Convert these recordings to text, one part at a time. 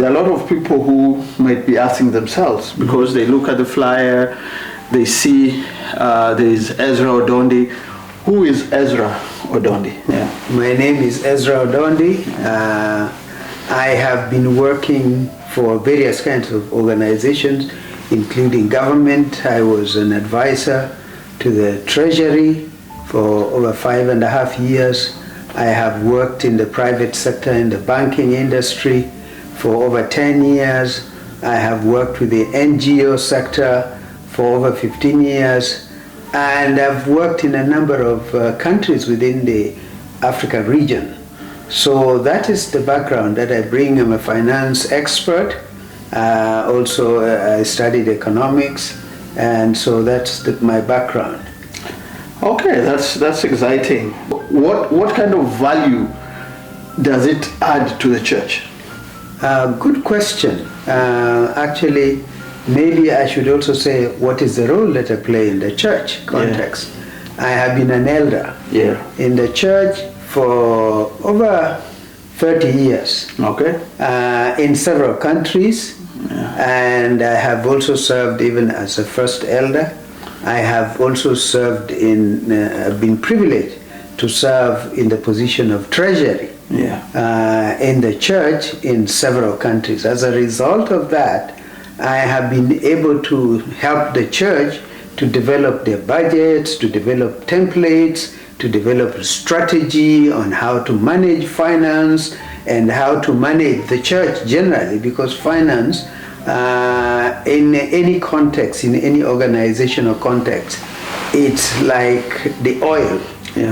there are a lot of people who might be asking themselves, because they look at the flyer, they see there is Ezra Odondi. Who is Ezra Odondi? Yeah. My name is Ezra Odondi. I have been working for various kinds of organizations, including government. I was an advisor to the Treasury for over 5.5 years. I have worked in the private sector in the banking industry for over 10 years. I have worked with the NGO sector for over 15 years. And I've worked in a number of countries within the Africa region. So that is the background that I bring. I'm a finance expert. Also, I studied economics, and so that's my background. Okay, that's exciting. What kind of value does it add to the church? Good question. Actually, maybe I should also say, what is the role that I play in the church context? Yeah. I have been an elder in the church for over 30 years. Okay. In several countries. Yeah. And I have also served even as a first elder. I have also served been privileged to serve in the position of treasury in the church in several countries. As a result of that, I have been able to help the church to develop their budgets, to develop templates, to develop strategy on how to manage finance and how to manage the church generally, because finance in any context, in any organizational context, it's like the oil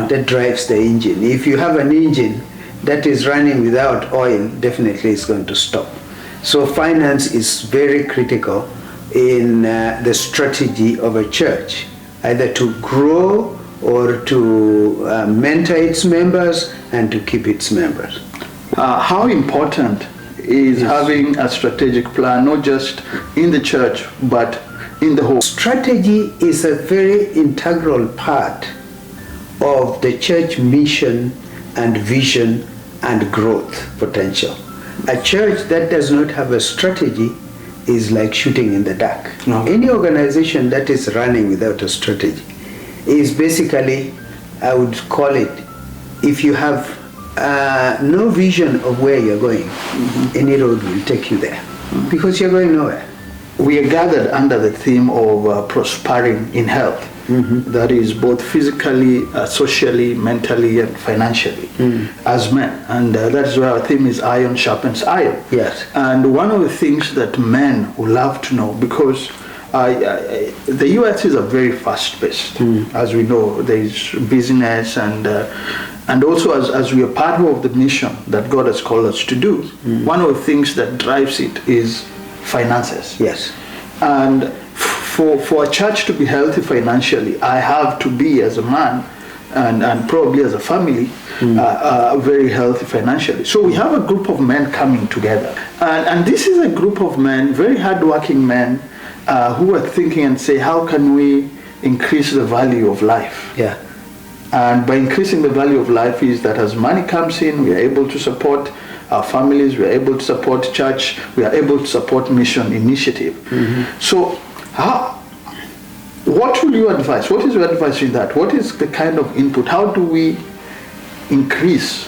that drives the engine. If you have an engine that is running without oil, definitely it's going to stop. So finance is very critical in the strategy of a church, either to grow or to mentor its members and to keep its members. How important is having a strategic plan, not just in the church, but in the whole? Strategy is a very integral part of the church mission and vision and growth potential. A church that does not have a strategy is like shooting in the dark. No. Any organization that is running without a strategy is basically, I would call it, if you have no vision of where you're going, any road will take you there, because you're going nowhere. We are gathered under the theme of prospering in health. That is both physically, socially, mentally, and financially as men. And that is why our theme is iron sharpens iron. Yes. And one of the things that men would love to know, because the US is a very fast-paced, as we know, there is business and also as we are part of the mission that God has called us to do, one of the things that drives it is finances. Yes. And for a church to be healthy financially, I have to be, as a man and probably as a family, very healthy financially. So we have a group of men coming together. And this is a group of men, very hardworking men, who are thinking and say, how can we increase the value of life? Yeah. And by increasing the value of life is that as money comes in, we are able to support our families, we are able to support church, we are able to support mission initiative. So what will you advise? What is your advice in that? What is the kind of input? How do we increase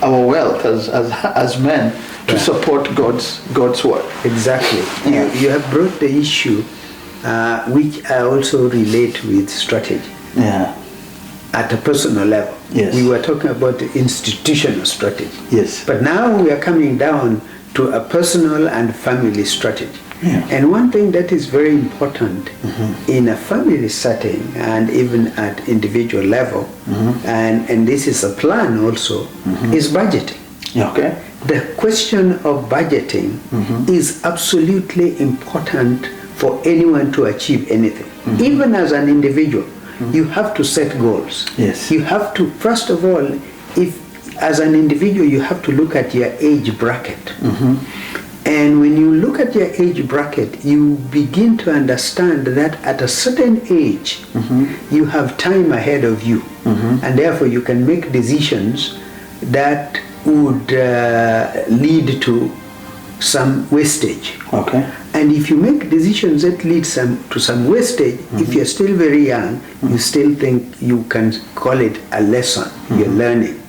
our wealth as men to support God's work? Exactly. Yeah. You have brought the issue, which I also relate with strategy. Yeah. At a personal level. Yes. We were talking about the institutional strategy. Yes. But now we are coming down to a personal and family strategy. Yeah. And one thing that is very important in a family setting and even at individual level, and this is a plan also, is budgeting. Okay. The question of budgeting is absolutely important for anyone to achieve anything. Even as an individual, you have to set goals. Yes. You have to, first of all, if as an individual, you have to look at your age bracket. And when you look at your age bracket, you begin to understand that at a certain age, you have time ahead of you. And therefore, you can make decisions that would lead to some wastage. Okay. And if you make decisions that lead to some wastage, if you're still very young, you still think you can call it a lesson, you're learning.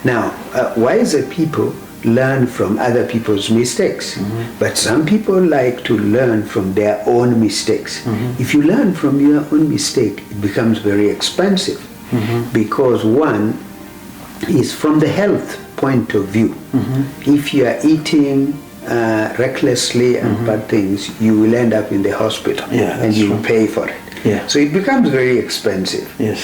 Now, wiser people learn from other people's mistakes, but some people like to learn from their own mistakes. If you learn from your own mistake, it becomes very expensive, because one is from the health point of view. If you are eating recklessly and bad things, you will end up in the hospital, and you will pay for it. Yeah. So it becomes very expensive. Yes.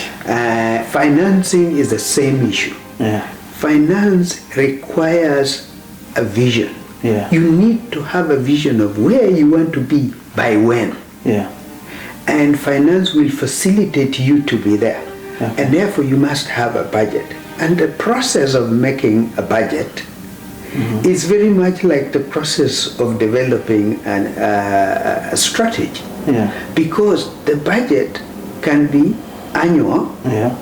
Financing is the same issue. Yeah. Finance requires a vision. Yeah. You need to have a vision of where you want to be by when. Yeah. And finance will facilitate you to be there. Okay. And therefore you must have a budget. And the process of making a budget is very much like the process of developing a strategy. Yeah. Because the budget can be annual. Yeah.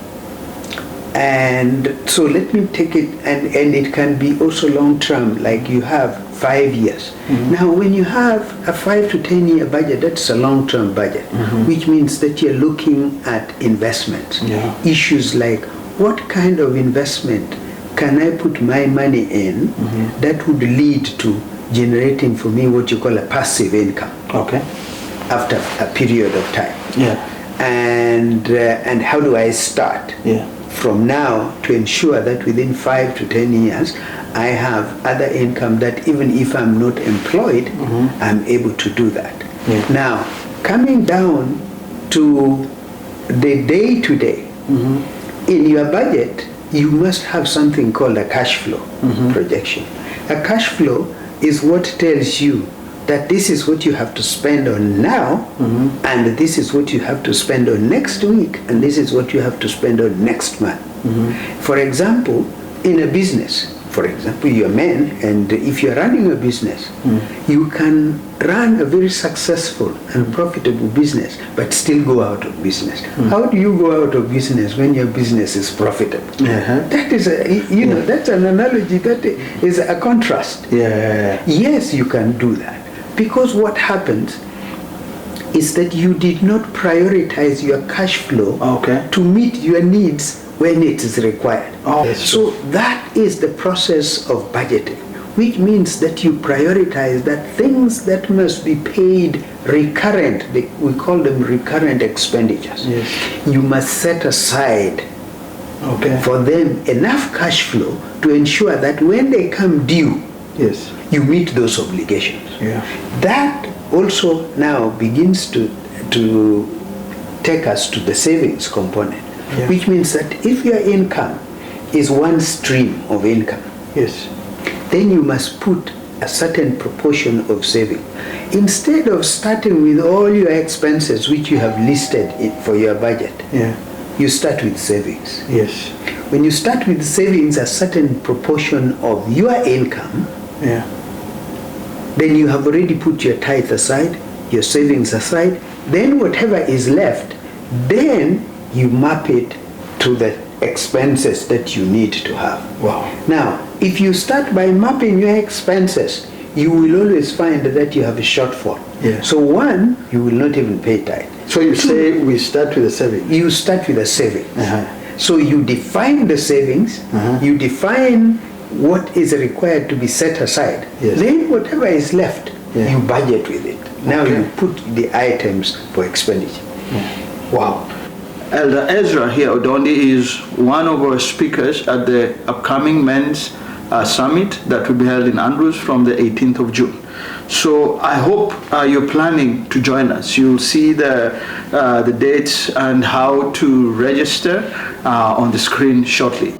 And so let me take it, and it can be also long term, like you have 5 years. Now, when you have a 5 to 10 year budget, that's a long term budget, which means that you're looking at investments. Yeah. Issues like, what kind of investment can I put my money in that would lead to generating for me what you call a passive income? Okay. After a period of time. Yeah. And how do I start? Yeah. From now to ensure that within 5 to 10 years I have other income that even if I'm not employed, I'm able to do that. Yeah. Now, coming down to the day-to-day, in your budget, you must have something called a cash flow projection. A cash flow is what tells you that this is what you have to spend on now, and this is what you have to spend on next week, and this is what you have to spend on next month. For example, in a business, for example, you're men, and if you're running a business, you can run a very successful and profitable business, but still go out of business. How do you go out of business when your business is profitable? That is that's an analogy that is a contrast. Yeah. Yes, you can do that. Because what happens is that you did not prioritize your cash flow to meet your needs when it is required. So that is the process of budgeting, which means that you prioritize that things that must be paid recurrent, we call them recurrent expenditures. Yes. You must set aside for them enough cash flow to ensure that when they come due, Yes. you meet those obligations. Yeah. That also now begins to take us to the savings component, which means that if your income is one stream of income, Yes. then you must put a certain proportion of saving. Instead of starting with all your expenses which you have listed for your budget, you start with savings. Yes. When you start with savings, a certain proportion of your income, then you have already put your tithe aside, your savings aside. Then whatever is left, then you map it to the expenses that you need to have. Wow. Now, if you start by mapping your expenses, you will always find that you have a shortfall. Yeah. So one, you will not even pay tithe. So you say we start with the savings. You start with a savings. So you define the savings, you define what is required to be set aside. Yes. Then whatever is left, you budget with it. Now you put the items for expenditure. Wow. Elder Ezra here, Odondi, is one of our speakers at the upcoming Men's Summit that will be held in Andrews from the 18th of June. So I hope you're planning to join us. You'll see the dates and how to register on the screen shortly.